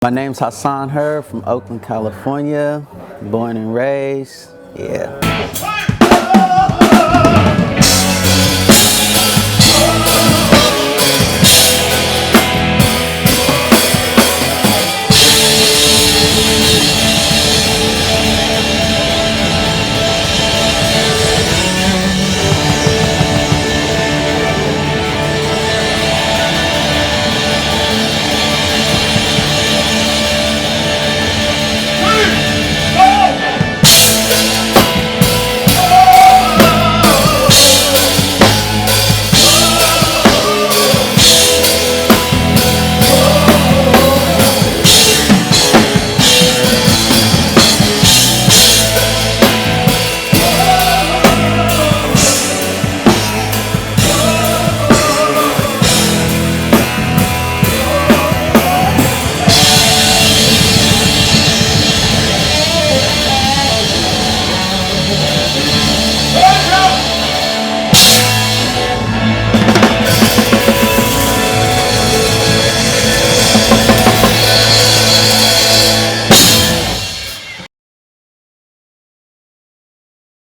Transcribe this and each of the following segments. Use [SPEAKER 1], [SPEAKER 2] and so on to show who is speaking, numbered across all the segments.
[SPEAKER 1] My name's Hassan Hurd from Oakland, California. Born and raised. Yeah.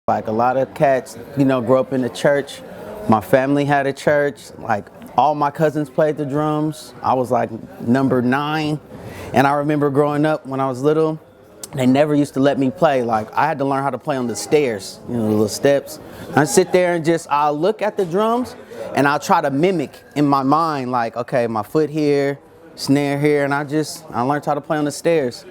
[SPEAKER 1] Like a lot of cats, grew up in the church. My family had a church. Like all my cousins played the drums. I was like number 9. And I remember growing up when I was little, they never used to let me play. Like I had to learn how to play on the stairs, the little steps. I sit there and I'll look at the drums and I'll try to mimic in my mind, like, okay, my foot here, snare here. And I learned how to play on the stairs.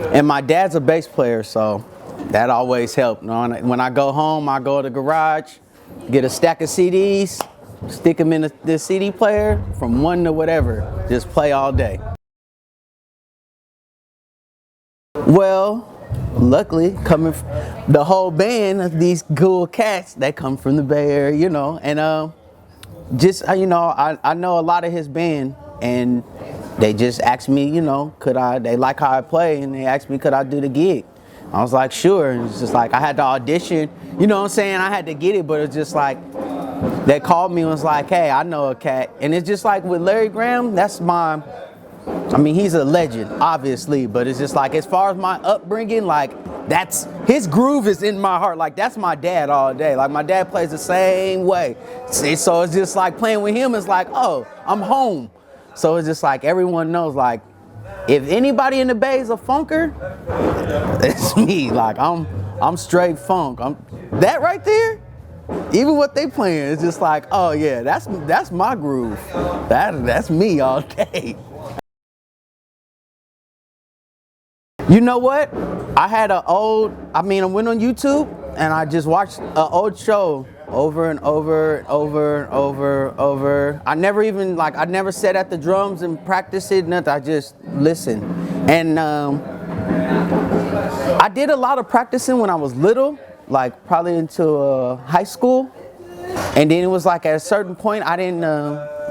[SPEAKER 1] And my dad's a bass player, so that always helped. When I go home, I go to the garage, get a stack of CDs, stick them in the CD player from 1 to whatever, just play all day. Well, luckily, the whole band of these cool cats that come from the Bay Area, and I know a lot of his band, and they just asked me, they like how I play, and they asked me could I do the gig. I was like, sure. And it's just like, I had to audition, I had to get it, but it's just like, they called me and was like, hey, I know a cat. And it's just like with Larry Graham, he's a legend, obviously, but it's just like, as far as my upbringing, like, his groove is in my heart. Like, that's my dad all day. Like, my dad plays the same way. So it's just like, playing with him is like, oh, I'm home. So it's just like, everyone knows, like, if anybody in the Bay is a funker, it's me. Like, I'm straight funk. That right there, even what they playing, it's just like, oh yeah, that's my groove. That's me all day. You know what? I went on YouTube and I just watched an old show over and over and over and over. I never sat at the drums and practiced it, nothing. I just listened. And I did a lot of practicing when I was little, like probably into high school. And then it was like at a certain point, I didn't,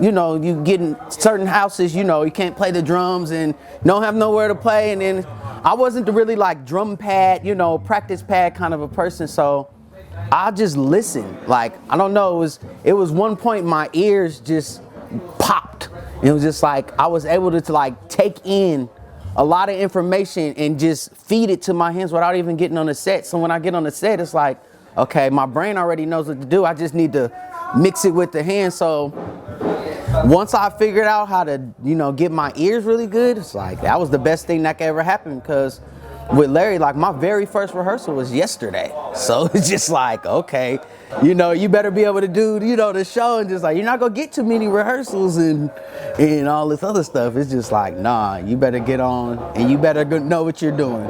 [SPEAKER 1] you get in certain houses, you can't play the drums and don't have nowhere to play. And then I wasn't the really like drum pad, practice pad kind of a person. So I just listened. Like, I don't know, it was one point my ears just popped. It was just like, I was able to like take in a lot of information and just feed it to my hands without even getting on the set. So when I get on the set, it's like, okay, my brain already knows what to do. I just need to mix it with the hands. So once I figured out how to, get my ears really good, it's like, that was the best thing that could ever happen, because with Larry, like, my very first rehearsal was yesterday. So it's just like, okay, you better be able to do, the show, and just like, you're not gonna get too many rehearsals and all this other stuff. It's just like, nah, you better get on and you better know what you're doing.